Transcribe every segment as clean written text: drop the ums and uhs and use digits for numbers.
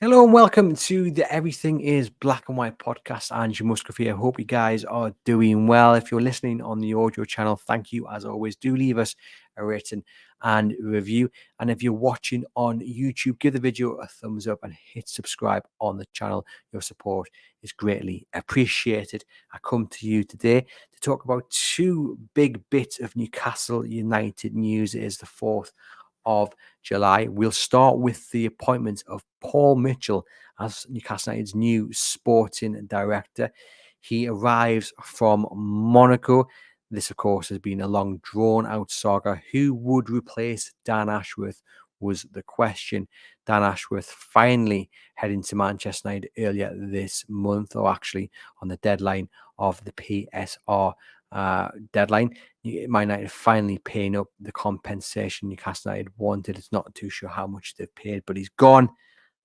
Hello and welcome to the Everything is Black and White podcast. Andrew Musgrove here. Hope you guys are doing well. If you're listening on the audio channel, thank you as always. Do leave us a rating and review. And if you're watching on YouTube, give the video a thumbs up and hit subscribe on the channel. Your support is greatly appreciated. I come to you today to talk about two big bits of Newcastle United news. It is the 4th of July. We'll start with the appointment of Paul Mitchell as Newcastle United's new sporting director. He arrives from Monaco. This, of course, has been a long drawn-out saga. Who would replace Dan Ashworth was the question. Dan Ashworth finally heading to Manchester United earlier this month, or actually on the deadline of the PSR deadline. Man United finally paying up the compensation Newcastle United wanted. It's not too sure how much they've paid, but he's gone.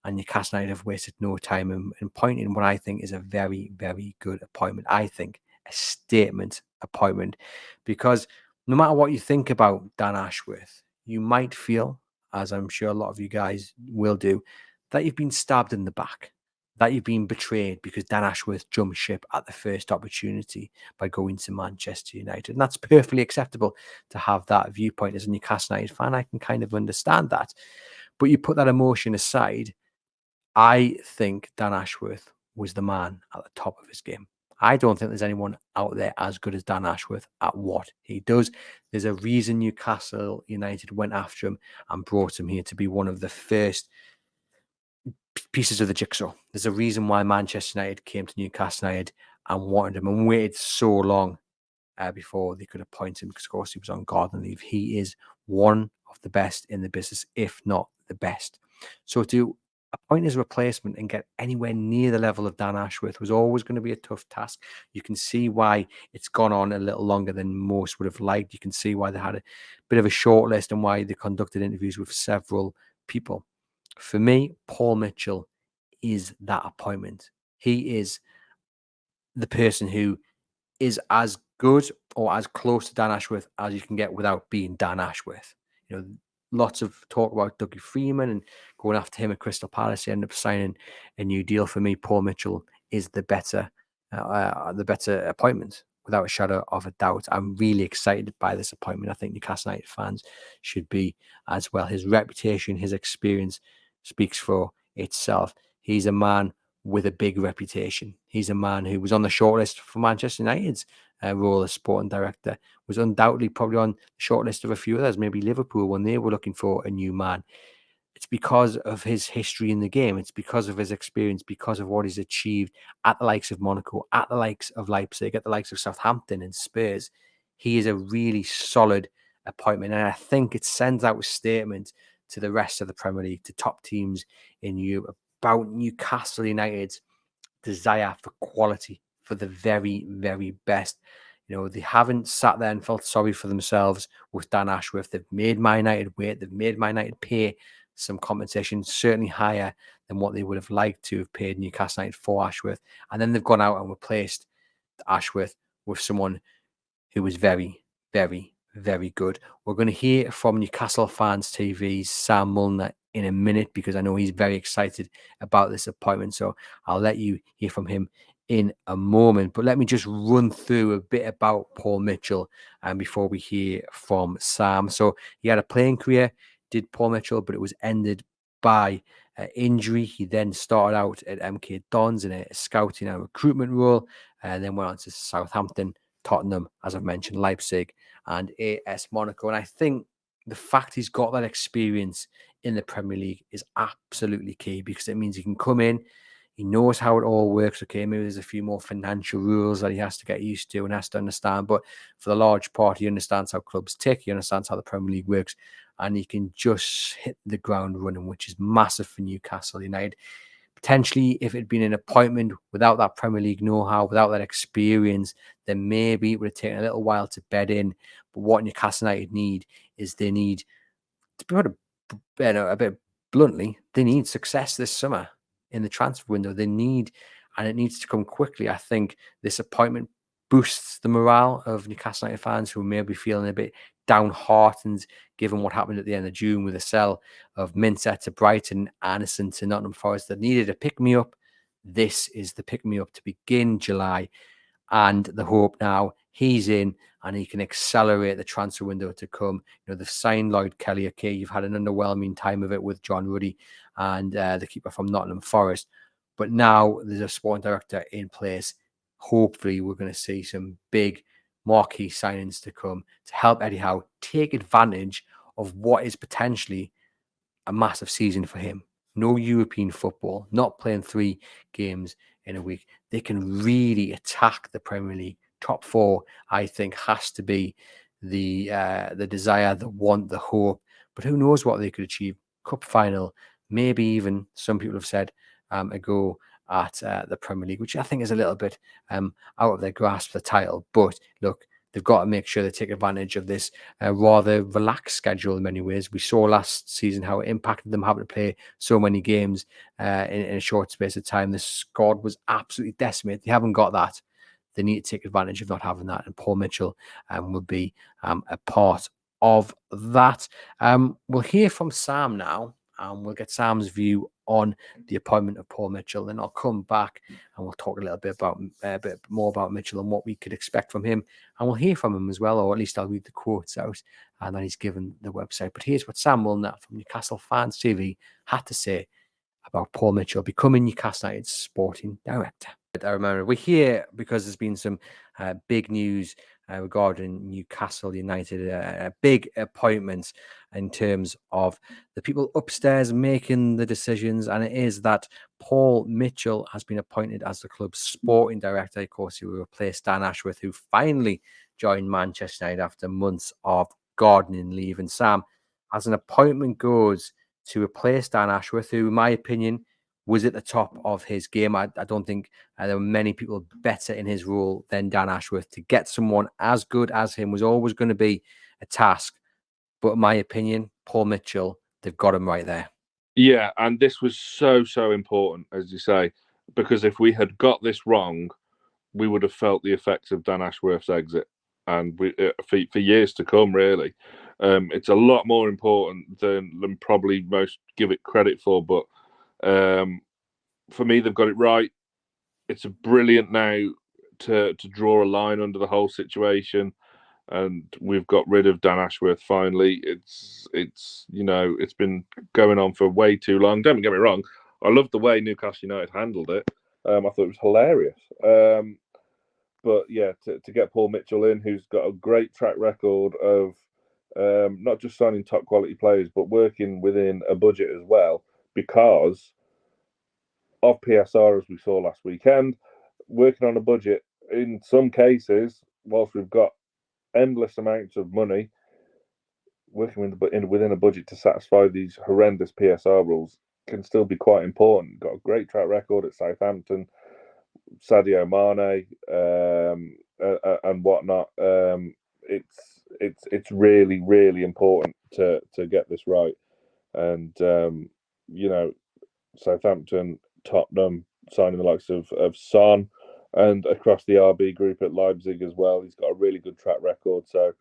And Newcastle United have wasted no time in appointing what I think is a very, very good appointment. I think a statement appointment, because no matter what you think about Dan Ashworth, you might feel, as I'm sure a lot of you guys will do, that you've been stabbed in the back, that you've been betrayed because Dan Ashworth jumped ship at the first opportunity by going to Manchester United. And that's perfectly acceptable to have that viewpoint as a Newcastle United fan. I can kind of understand that. But you put that emotion aside, I think Dan Ashworth was the man at the top of his game. I don't think there's anyone out there as good as Dan Ashworth at what he does. There's a reason Newcastle United went after him and brought him here to be one of the first pieces of the jigsaw. There's a reason why Manchester United came to Newcastle United and wanted him and waited so long before they could appoint him, because of course he was on garden leave. He is one of the best in the business, if not the best. So to appoint his replacement and get anywhere near the level of Dan Ashworth was always going to be a tough task. You can see why it's gone on a little longer than most would have liked. You can see why they had a bit of a short list and why they conducted interviews with several people. For me, Paul Mitchell is that appointment. He is the person who is as good or as close to Dan Ashworth as you can get without being Dan Ashworth. You know, lots of talk about Dougie Freeman and going after him at Crystal Palace. He ended up signing a new deal. For me, Paul Mitchell is the better appointment, without a shadow of a doubt. I'm really excited by this appointment. I think Newcastle United fans should be as well. His reputation, his experience speaks for itself. He's a man with a big reputation. He's a man who was on the shortlist for Manchester United's role as sporting director, was undoubtedly probably on the shortlist of a few others, maybe Liverpool, when they were looking for a new man. It's because of his history in the game. It's because of his experience, because of what he's achieved at the likes of Monaco, at the likes of Leipzig, at the likes of Southampton and Spurs. He is a really solid appointment. And I think it sends out a statement to the rest of the Premier League, to top teams in Europe, about Newcastle United's desire for quality, for the very, very best. You know, they haven't sat there and felt sorry for themselves with Dan Ashworth. They've made Man United wait. They've made Man United pay some compensation, certainly higher than what they would have liked to have paid Newcastle United for Ashworth. And then they've gone out and replaced Ashworth with someone who was very, very, very good. We're going to hear from Newcastle Fans TV's Sam Mulner in a minute, because I know he's very excited about this appointment. So I'll let you hear from him in a moment. But let me just run through a bit about Paul Mitchell before we hear from Sam. So he had a playing career, did Paul Mitchell, but it was ended by injury. He then started out at MK Dons in a scouting and recruitment role, and then went on to Southampton, Tottenham, as I've mentioned, Leipzig, and AS Monaco. And I think the fact he's got that experience in the Premier League is absolutely key, because it means he can come in, he knows how it all works. Okay, maybe there's a few more financial rules that he has to get used to and has to understand, but for the large part, he understands how clubs tick, he understands how the Premier League works, and he can just hit the ground running, which is massive for Newcastle United. Potentially, if it had been an appointment without that Premier League know-how, without that experience, then maybe it would have taken a little while to bed in. But what Newcastle United need is, they need, to put it a bit bluntly, they need success this summer in the transfer window. They need, and it needs to come quickly. I think this appointment boosts the morale of Newcastle United fans who may be feeling a bit downhearted given what happened at the end of June with the sell of Minter to Brighton, Anderson to Nottingham Forest that needed a pick-me-up. This is the pick-me-up to begin July. And the hope now he's in and he can accelerate the transfer window to come. They've signed Lloyd Kelly. Okay, you've had an underwhelming time of it with John Ruddy and the keeper from Nottingham Forest. But now there's a sporting director in place. Hopefully, we're going to see some big marquee signings to come to help Eddie Howe take advantage of what is potentially a massive season for him. No European football, not playing 3 games in a week. They can really attack the Premier League. Top 4, I think, has to be the desire, the want, the hope. But who knows what they could achieve? Cup final, maybe even some people have said a go at the Premier League, which I think is a little bit out of their grasp, the title. But look, they've got to make sure they take advantage of this rather relaxed schedule in many ways. We saw last season how it impacted them having to play so many games in a short space of time. The squad was absolutely decimated. They haven't got that. They need to take advantage of not having that. And Paul Mitchell will be a part of that. We'll hear from Sam now, and we'll get Sam's view on the appointment of Paul Mitchell. Then I'll come back and we'll talk a little bit about a bit more about Mitchell and what we could expect from him. And we'll hear from him as well, or at least I'll read the quotes out and then he's given the website. But here's what Sam Milner from Newcastle Fans TV had to say about Paul Mitchell becoming Newcastle United's sporting director. I remember we're here because there's been some big news regarding Newcastle United, big appointments in terms of the people upstairs making the decisions, and it is that Paul Mitchell has been appointed as the club's sporting director. Of course, he will replace Dan Ashworth, who finally joined Manchester United after months of gardening leave. And Sam, as an appointment goes to replace Dan Ashworth, who, in my opinion, was at the top of his game. I don't think there were many people better in his role than Dan Ashworth. To get someone as good as him was always going to be a task. But in my opinion, Paul Mitchell, they've got him right there. Yeah, and this was so important, as you say, because if we had got this wrong, we would have felt the effects of Dan Ashworth's exit, and for years to come, really. It's a lot more important than probably most give it credit for, but for me, they've got it right. It's brilliant now to draw a line under the whole situation, and we've got rid of Dan Ashworth finally. It's been going on for way too long. Don't get me wrong, I loved the way Newcastle United handled it. I thought it was hilarious. But yeah, to get Paul Mitchell in, who's got a great track record of not just signing top quality players, but working within a budget as well, because of PSR, as we saw last weekend, working on a budget in some cases, whilst we've got endless amounts of money, working within a budget to satisfy these horrendous PSR rules can still be quite important. Got a great track record at Southampton, Sadio Mane, and whatnot. It's really important to get this right, and Southampton, Tottenham signing the likes of Son, and across the RB group at Leipzig as well. He's got a really good track record. So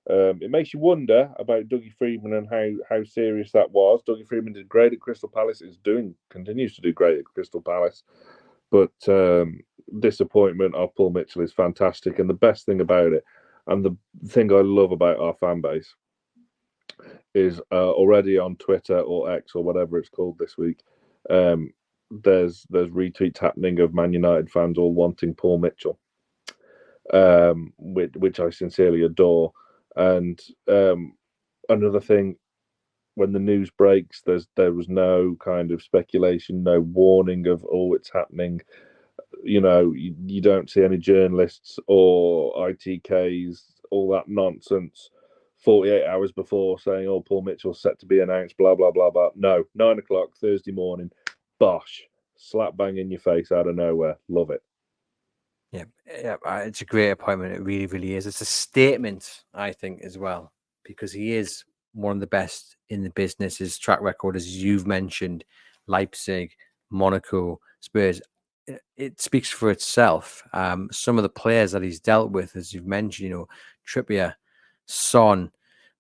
it makes you wonder about Dougie Freedman and how serious that was. Dougie Freedman did great at Crystal Palace. Continues to do great at Crystal Palace. But this appointment of Paul Mitchell is fantastic. And the best thing about it, and the thing I love about our fan base, is already on Twitter or X or whatever it's called this week. There's retweets happening of Man United fans all wanting Paul Mitchell, which I sincerely adore. And another thing, when the news breaks, there was no kind of speculation, no warning of it's happening. You don't see any journalists or ITKs, all that nonsense, 48 hours before saying, Paul Mitchell's set to be announced, blah, blah, blah, blah. No, 9 o'clock Thursday morning, bosh, slap bang in your face out of nowhere. Love it. Yeah, it's a great appointment. It really, really is. It's a statement, I think, as well, because he is one of the best in the business. His track record, as you've mentioned, Leipzig, Monaco, Spurs, it speaks for itself. Some of the players that he's dealt with, as you've mentioned, Trippier, Son,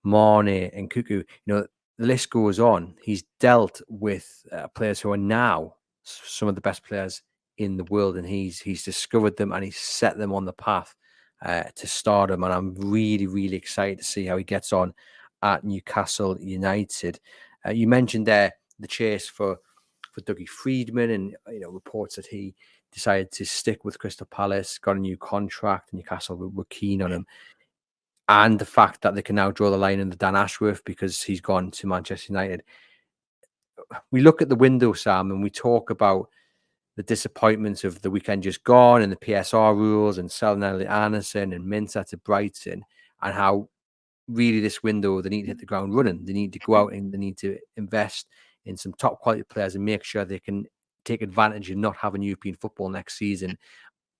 Mane and Cuckoo. The list goes on. He's dealt with players who are now some of the best players in the world, and he's discovered them and he's set them on the path to stardom. And I'm really, really excited to see how he gets on at Newcastle United. You mentioned there the chase for Dougie Freedman, and reports that he decided to stick with Crystal Palace, got a new contract, and Newcastle were keen on him. And the fact that they can now draw the line in the Dan Ashworth because he's gone to Manchester United. We look at the window, Sam, and we talk about the disappointments of the weekend just gone and the PSR rules and selling Elliot Anderson and Minter to Brighton, and how really this window they need to hit the ground running. They need to go out and they need to invest in some top quality players and make sure they can take advantage of not having European football next season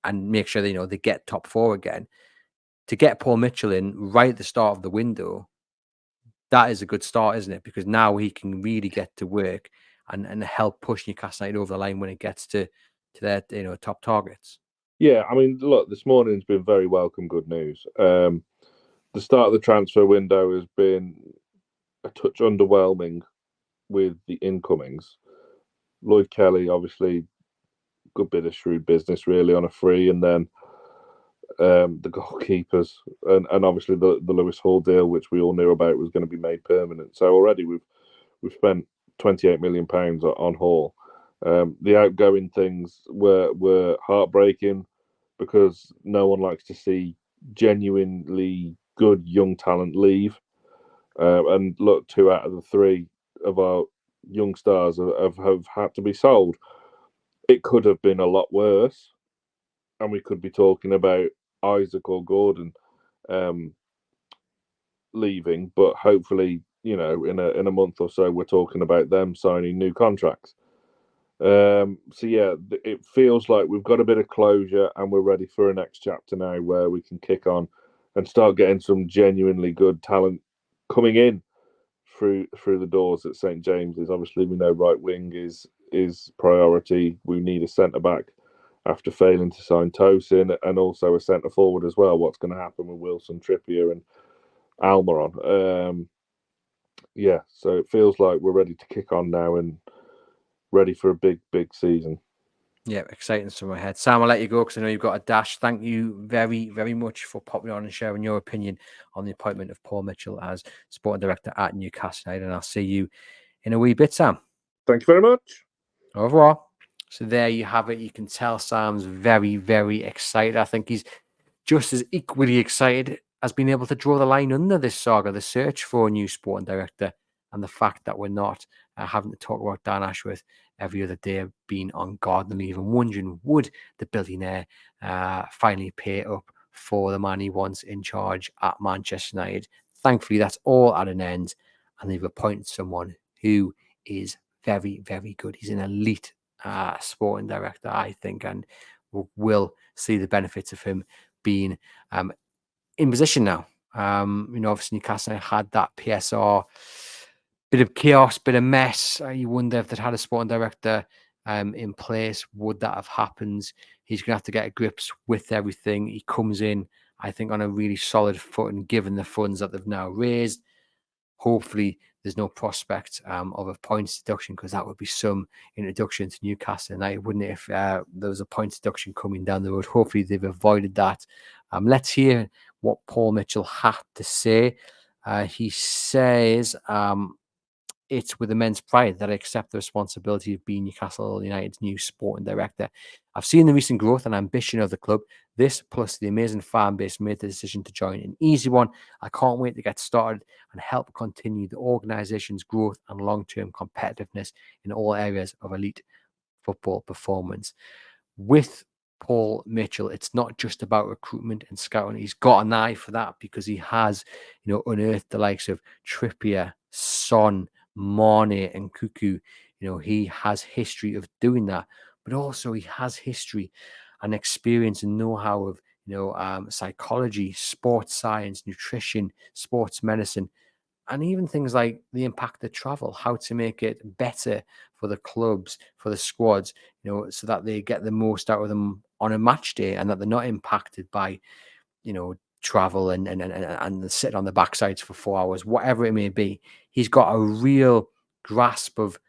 and make sure they get top four again. To get Paul Mitchell in right at the start of the window, that is a good start, isn't it? Because now he can really get to work and help push Newcastle United over the line when it gets to their top targets. Yeah, I mean, look, this morning's been very welcome good news. The start of the transfer window has been a touch underwhelming with the incomings. Lloyd Kelly, obviously, good bit of shrewd business, really, on a free, and then the goalkeepers, and obviously the Lewis Hall deal, which we all knew about, was going to be made permanent. So already we've spent £28 million on Hall. The outgoing things were heartbreaking because no one likes to see genuinely good young talent leave. And look, 2 out of the 3 of our young stars have had to be sold. It could have been a lot worse, and we could be talking about Isaac or Gordon leaving, but hopefully, in a month or so, we're talking about them signing new contracts. So yeah, it feels like we've got a bit of closure and we're ready for a next chapter now where we can kick on and start getting some genuinely good talent coming in through the doors at St James's. Obviously, we know right wing is priority. We need a centre back after failing to sign Tosin, and also a centre forward as well. What's going to happen with Wilson, Trippier, and Almiron? Yeah, so it feels like we're ready to kick on now and ready for a big season. Yeah, exciting stuff ahead. Sam, I'll let you go because I know you've got a dash. Thank you very, very much for popping on and sharing your opinion on the appointment of Paul Mitchell as sporting director at Newcastle United. And I'll see you in a wee bit, Sam. Thank you very much. Au revoir. So there you have it. You can tell Sam's very, very excited. I think he's just as equally excited as being able to draw the line under this saga, the search for a new sporting director, and the fact that we're not having to talk about Dan Ashworth every other day being on garden leave and wondering, would the billionaire finally pay up for the man he wants in charge at Manchester United? Thankfully, that's all at an end, and they've appointed someone who is very, very good. He's an elite sporting director, I think, and we'll see the benefits of him being in position now. Obviously Newcastle had that PSR, bit of chaos, bit of mess. You wonder if they'd had a sporting director in place, would that have happened? He's going to have to get grips with everything. He comes in, I think, on a really solid footing, given the funds that they've now raised. Hopefully, there's no prospect of a points deduction, because that would be some introduction to Newcastle United, wouldn't it, if there was a points deduction coming down the road. Hopefully, they've avoided that. Let's hear what Paul Mitchell had to say. He says, it's with immense pride that I accept the responsibility of being Newcastle United's new sporting director. I've seen the recent growth and ambition of the club. This, plus the amazing fan base, made the decision to join an easy one. I can't wait to get started and help continue the organisation's growth and long-term competitiveness in all areas of elite football performance. With Paul Mitchell, it's not just about recruitment and scouting. He's got an eye for that because he has, unearthed the likes of Trippier, Son, Mane, and Cuckoo. He has history of doing that, but also he has history and experience and know-how of psychology, sports science, nutrition, sports medicine, and even things like the impact of travel, how to make it better for the clubs, for the squads, so that they get the most out of them on a match day and that they're not impacted by, travel and sitting on the backsides for 4 hours, whatever it may be. He's got a real grasp of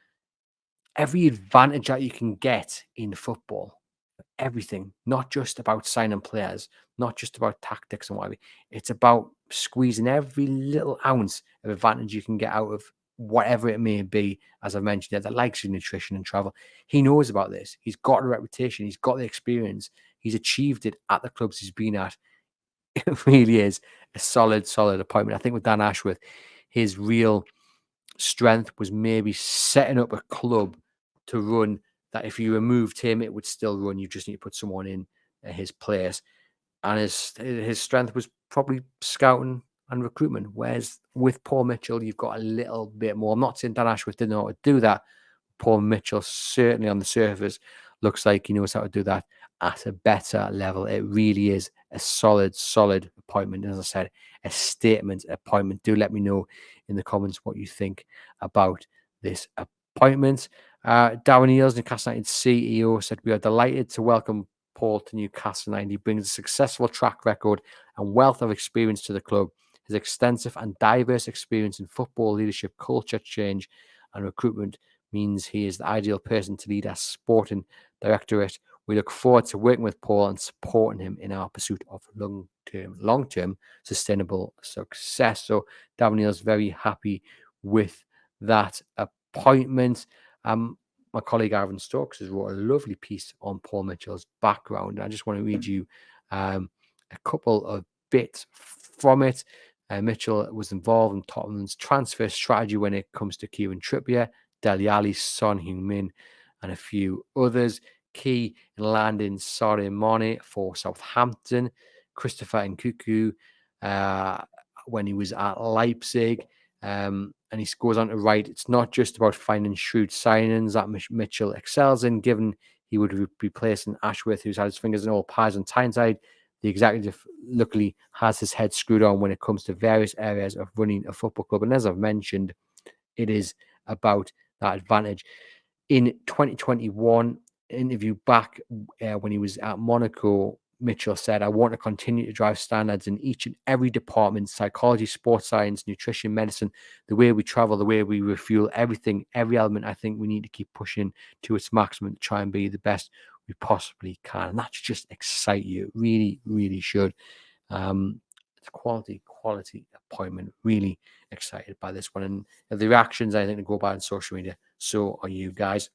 every advantage that you can get in football. Everything, not just about signing players, not just about tactics and whatever. It's about squeezing every little ounce of advantage you can get out of whatever it may be. As I mentioned, that likes of nutrition and travel. He knows about this. He's got a reputation. He's got the experience. He's achieved it at the clubs he's been at. It really is a solid appointment. I think with Dan Ashworth, his real strength was maybe setting up a club to run that if you removed him, it would still run. You just need to put someone in his place. And his strength was probably scouting and recruitment. Whereas with Paul Mitchell, you've got a little bit more. I'm not saying Dan Ashworth didn't know how to do that. Paul Mitchell, certainly on the surface, looks like he knows how to do that at a better level. It really is a solid appointment. As I said, a statement appointment. Do let me know in the comments what you think about this appointment. Darren Eales, Newcastle United CEO, said, "We are delighted to welcome Paul to Newcastle United. He brings a successful track record and wealth of experience to the club. His extensive and diverse experience in football leadership, culture change, and recruitment means he is the ideal person to lead our sporting directorate. We look forward to working with Paul and supporting him in our pursuit of long-term sustainable success." So Darren Eales very happy with that appointment. My colleague Aaron Stokes has wrote a lovely piece on Paul Mitchell's background. I just want to read you a couple of bits from it. Mitchell was involved in Tottenham's transfer strategy when it comes to Kieran Trippier, Dele Alli, Son Heung-min, and a few others. Key in landing Sadio Mane for Southampton, Christopher Nkunku when he was at Leipzig. And he goes on to write, "It's not just about finding shrewd signings that Mitchell excels in, given he would be replacing Ashworth, who's had his fingers in all pies on Tyneside. The executive luckily has his head screwed on when it comes to various areas of running a football club." And as I've mentioned, it is about that advantage. In 2021, interview back when he was at Monaco, Mitchell said, "I want to continue to drive standards in each and every department: psychology, sports science, nutrition, medicine, the way we travel, the way we refuel, everything, every element. I think we need to keep pushing to its maximum to try and be the best we possibly can." And that should just excite you. It really, really should. It's a quality appointment. Really excited by this one. And the reactions, I think, to go by on social media. So are you guys.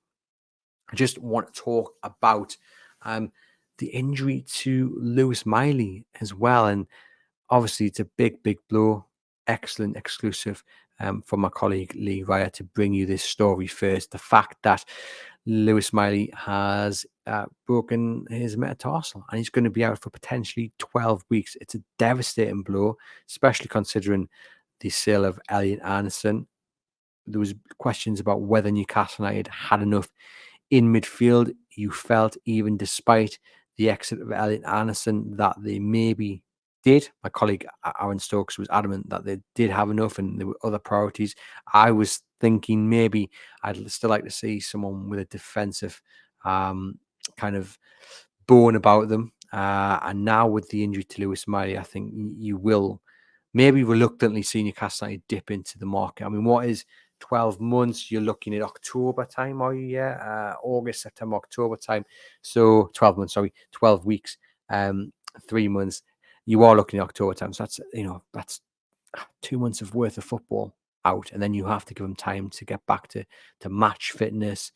I just want to talk about the injury to Lewis Miley as well. And obviously, it's a big blow. Excellent exclusive from my colleague Lee Ryer to bring you this story first. The fact that Lewis Miley has broken his metatarsal and he's going to be out for potentially 12 weeks. It's a devastating blow, especially considering the sale of Elliot Anderson. There was questions about whether Newcastle United had enough in midfield. You felt, even despite the exit of Elliot Anderson, that they maybe did. My colleague Aaron Stokes was adamant that they did have enough and there were other priorities. I was thinking maybe I'd still like to see someone with a defensive kind of bone about them. And now with the injury to Lewis Miley, I think you will maybe reluctantly see Newcastle United dip into the market. I mean, what is 12 months? You're looking at October time, are you? Yeah, August, September, October time. So 12 months, 12 weeks, 3 months. You are looking at October time. So that's 2 months of worth of football out, and then you have to give them time to get back to match fitness.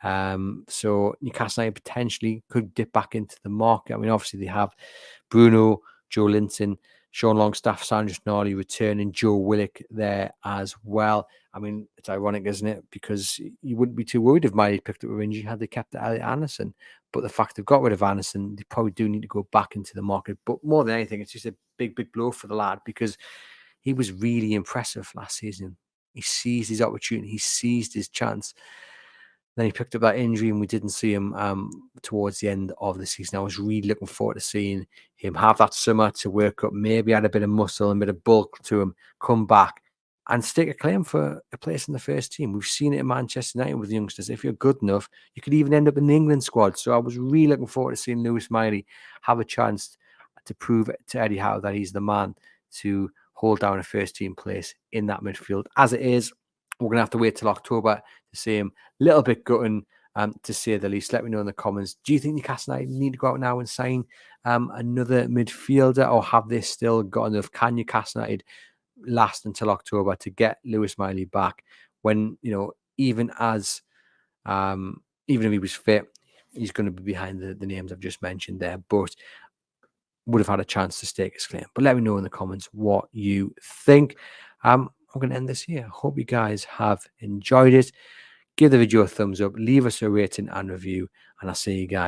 So Newcastle United potentially could dip back into the market. I mean, obviously they have Bruno, Joe Linton, Sean Longstaff, Sandro Tonali returning, Joe Willock there as well. I mean, it's ironic, isn't it? Because you wouldn't be too worried if Miley picked up a injury had they kept Elliot Anderson. But the fact they've got rid of Anderson, they probably do need to go back into the market. But more than anything, it's just a big blow for the lad, because he was really impressive last season. He seized his opportunity. He seized his chance. Then he picked up that injury and we didn't see him towards the end of the season. I was really looking forward to seeing him have that summer to work up, maybe add a bit of muscle and a bit of bulk to him, come back and stake a claim for a place in the first team. We've seen it in Manchester United with the youngsters. If you're good enough, you could even end up in the England squad. So I was really looking forward to seeing Lewis Miley have a chance to prove to Eddie Howe that he's the man to hold down a first team place in that midfield. As it is, we're going to have to wait till October to see him. Little bit gutting, to say the least. Let me know in the comments. Do you think Newcastle United need to go out now and sign another midfielder, or have they still got enough? Can Newcastle United last until October to get Lewis Miley back, when, you know, even if he was fit, he's going to be behind the names I've just mentioned there, but would have had a chance to stake his claim? But let me know in the comments what you think. I'm going to end this here. Hope you guys have enjoyed it. Give the video a thumbs up, leave us a rating and review, and I'll see you guys